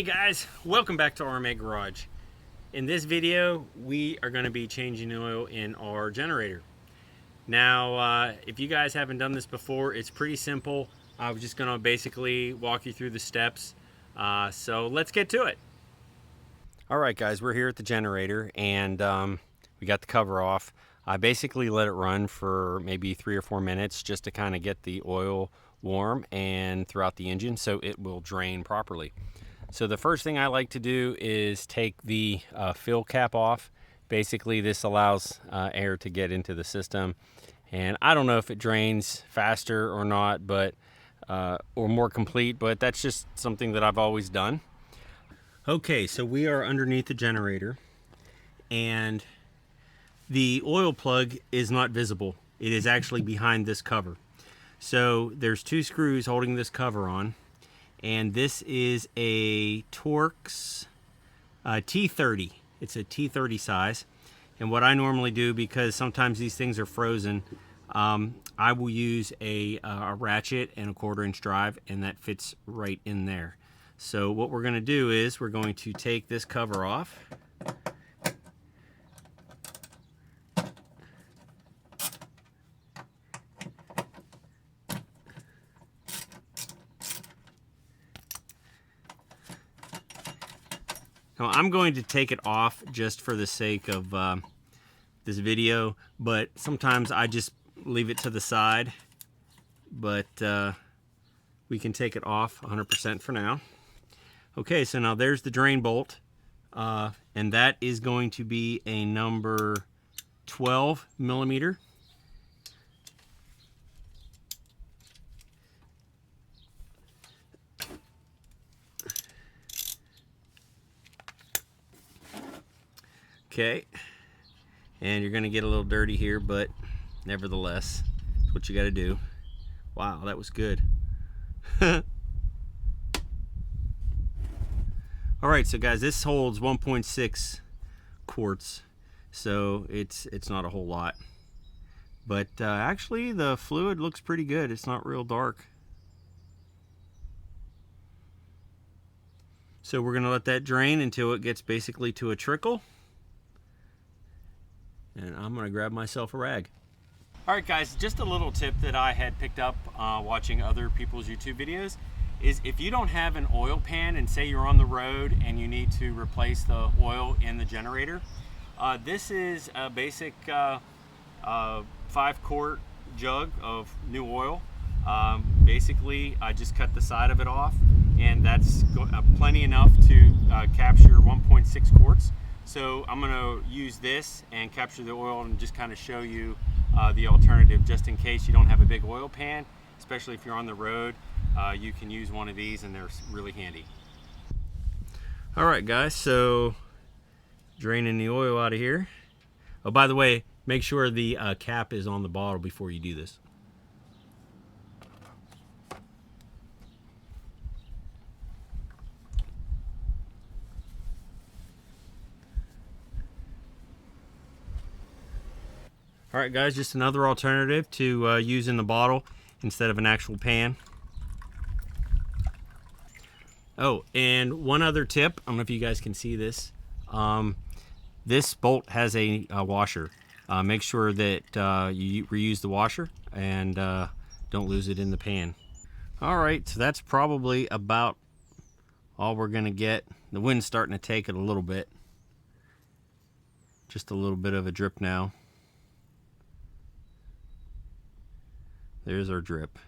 Hey guys, welcome back to RMA Garage. In this video, we are going to be changing oil in our generator. Now, if you guys haven't done this before, it's pretty simple. I was just going to basically walk you through the steps. So let's get to it. All right, guys, we're here at the generator, and we got the cover off. I basically let it run for maybe 3 or 4 minutes just to kind of get the oil warm and throughout the engine so it will drain properly. So the first thing I like to do is take the fill cap off. Basically, this allows air to get into the system, and I don't know if it drains faster or not, but or more complete, but that's just something that I've always done. Okay, so we are underneath the generator, and the oil plug is not visible. It is actually behind this cover. So there's 2 screws holding this cover on. And this is a Torx T30. It's a T30 size. And what I normally do, because sometimes these things are frozen, I will use a ratchet and a 1/4-inch drive, and that fits right in there. So what we're going to do is we're going to take this cover off. Now, I'm going to take it off just for the sake of this video, but sometimes I just leave it to the side. But we can take it off 100% for now. Okay, so now there's the drain bolt, and that is going to be a number 12 millimeter. Okay, and you're going to get a little dirty here, but nevertheless, it's what you got to do. Wow, that was good. All right, so guys, this holds 1.6 quarts, so it's not a whole lot. But actually, the fluid looks pretty good. It's not real dark. So we're going to let that drain until it gets basically to a trickle. And I'm going to grab myself a rag. All right, guys, just a little tip that I had picked up watching other people's YouTube videos is if you don't have an oil pan and say you're on the road and you need to replace the oil in the generator, this is a basic 5-quart jug of new oil. Basically, I just cut the side of it off, and that's plenty enough to capture 1.6 quarts. So I'm going to use this and capture the oil and just kind of show you the alternative, just in case you don't have a big oil pan, especially if you're on the road. You can use one of these, and they're really handy. All right, guys, so draining the oil out of here. Oh, by the way, make sure the cap is on the bottle before you do this. All right, guys, just another alternative to using the bottle instead of an actual pan. Oh, and one other tip, I don't know if you guys can see this. This bolt has a washer. Make sure that you reuse the washer and don't lose it in the pan. All right, so that's probably about all we're gonna get. The wind's starting to take it a little bit. Just a little bit of a drip now. There's our drip.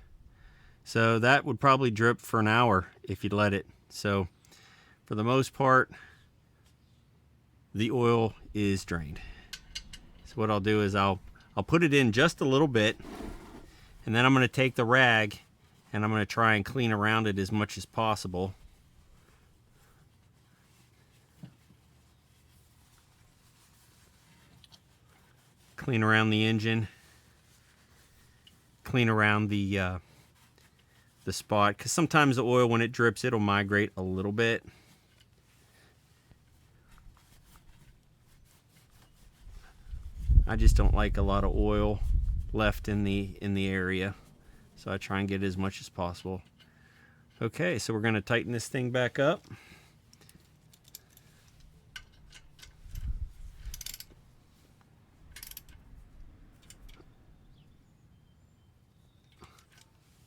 So that would probably drip for an hour if you'd let it. So for the most part, the oil is drained. So what I'll do is I'll put it in just a little bit, and then I'm going to take the rag and I'm going to try and clean around it as much as possible. Clean around the engine. Clean around the spot, because sometimes the oil, when it drips, it'll migrate a little bit. I just don't like a lot of oil left in the area, so I try and get as much as possible. Okay, so we're going to tighten this thing back up.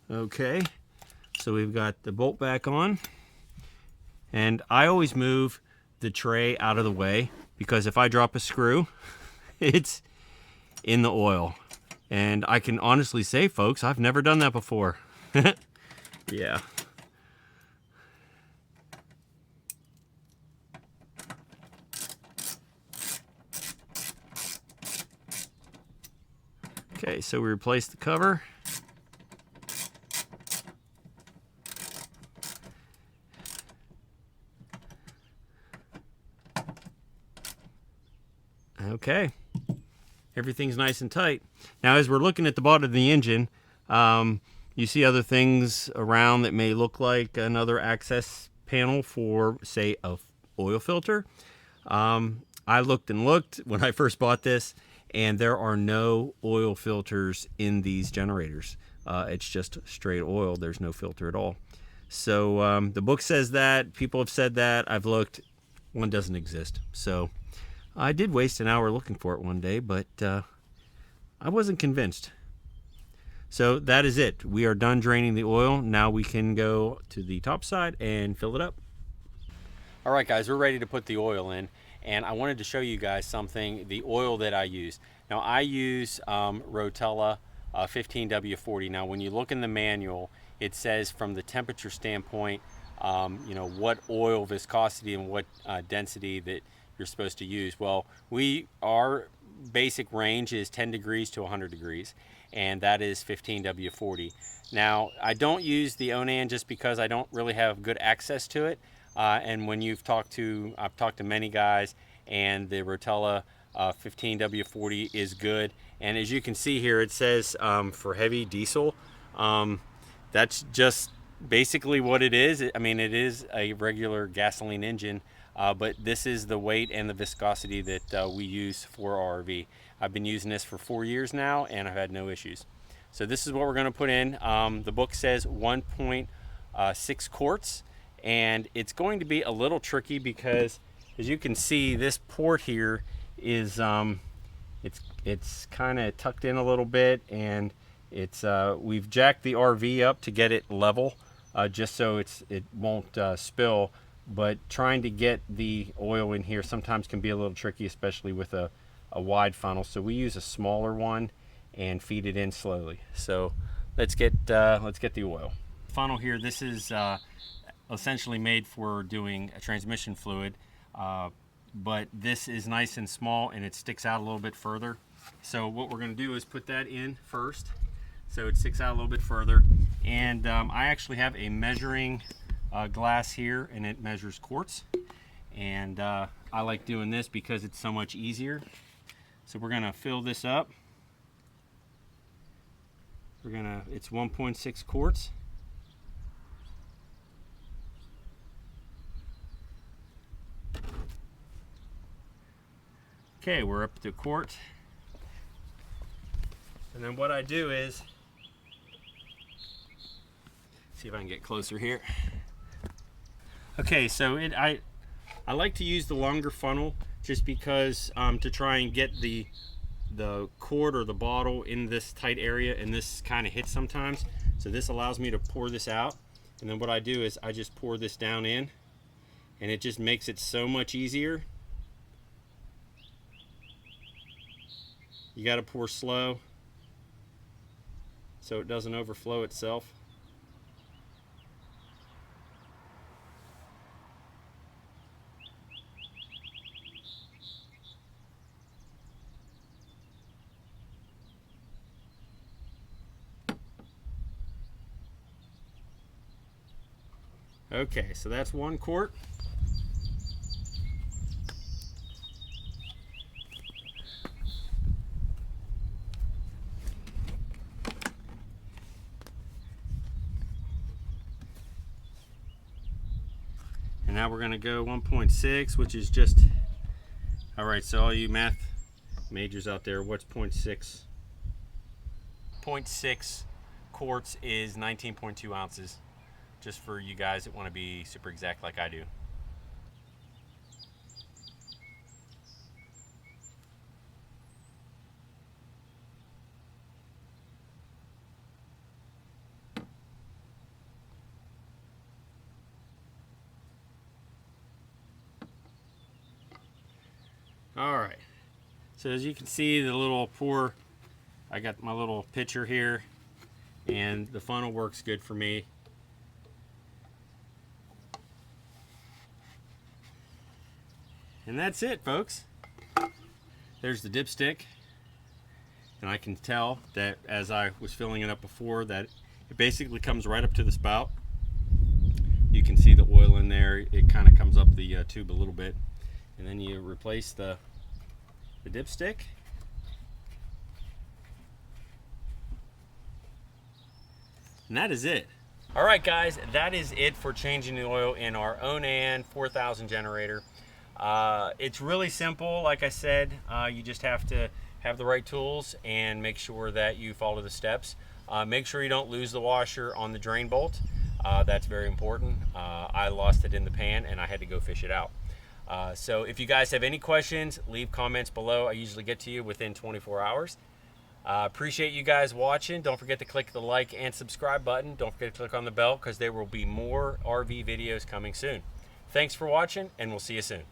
Okay, so we've got the bolt back on, and I always move the tray out of the way because if I drop a screw, it's in the oil. And I can honestly say, folks, I've never done that before. Yeah. Okay, so we replace the cover. Okay, everything's nice and tight. Now, as we're looking at the bottom of the engine, you see other things around that may look like another access panel for, say, a oil filter. I looked and looked when I first bought this, and there are no oil filters in these generators. It's just straight oil. There's no filter at all. So the book says that. People have said that. I've looked. One doesn't exist. So I did waste an hour looking for it one day, but I wasn't convinced. So that is it. We are done draining the oil. Now we can go to the top side and fill it up. All right, guys, we're ready to put the oil in, and I wanted to show you guys something, the oil that I use. Now, I use Rotella 15W40. Now, when you look in the manual, it says from the temperature standpoint, you know, what oil viscosity and what density that you're supposed to use. Well, our basic range is 10 degrees to 100 degrees, and that is 15W40. Now, I don't use the Onan just because I don't really have good access to it. And when I've talked to many guys, and the Rotella 15W40 is good. And as you can see here, it says for heavy diesel. That's just basically what it is. I mean, it is a regular gasoline engine, but this is the weight and the viscosity that we use for our RV. I've been using this for 4 years now, and I've had no issues. So this is what we're going to put in. The book says 1.6 quarts. And it's going to be a little tricky because, as you can see, this port here is it's kind of tucked in a little bit, and it's we've jacked the RV up to get it level, just so it won't spill. But trying to get the oil in here sometimes can be a little tricky, especially with a wide funnel. So we use a smaller one and feed it in slowly. So let's get the oil funnel here. This is essentially made for doing a transmission fluid, but this is nice and small and it sticks out a little bit further. So what we're going to do is put that in first so it sticks out a little bit further. And I actually have a measuring glass here, and it measures quarts, and I like doing this because it's so much easier. So we're going to fill this up. It's 1.6 quarts. Okay, we're up to a quart. And then what I do is, see if I can get closer here. Okay, so I like to use the longer funnel just because to try and get the quart or the bottle in this tight area, and this kind of hits sometimes. So this allows me to pour this out, and then what I do is I just pour this down in, and it just makes it so much easier. You got to pour slow so it doesn't overflow itself. Okay, so that's 1 quart. And now we're going to go 1.6, which is just, all right, so all you math majors out there, what's 0.6? 0.6 quarts is 19.2 ounces, just for you guys that want to be super exact like I do. All right. So as you can see, the little pour, I got my little pitcher here, and the funnel works good for me. And that's it, folks. There's the dipstick. And I can tell that as I was filling it up before that it basically comes right up to the spout. You can see the oil in there. It kind of comes up the tube a little bit. And then you replace the dipstick. And that is it. All right, guys, that is it for changing the oil in our Onan 4000 generator. It's really simple. Like I said, you just have to have the right tools and make sure that you follow the steps. Make sure you don't lose the washer on the drain bolt. That's very important. I lost it in the pan and I had to go fish it out. So if you guys have any questions, leave comments below. I usually get to you within 24 hours. Appreciate you guys watching. Don't forget to click the like and subscribe button. Don't forget to click on the bell because there will be more RV videos coming soon. Thanks for watching, and we'll see you soon.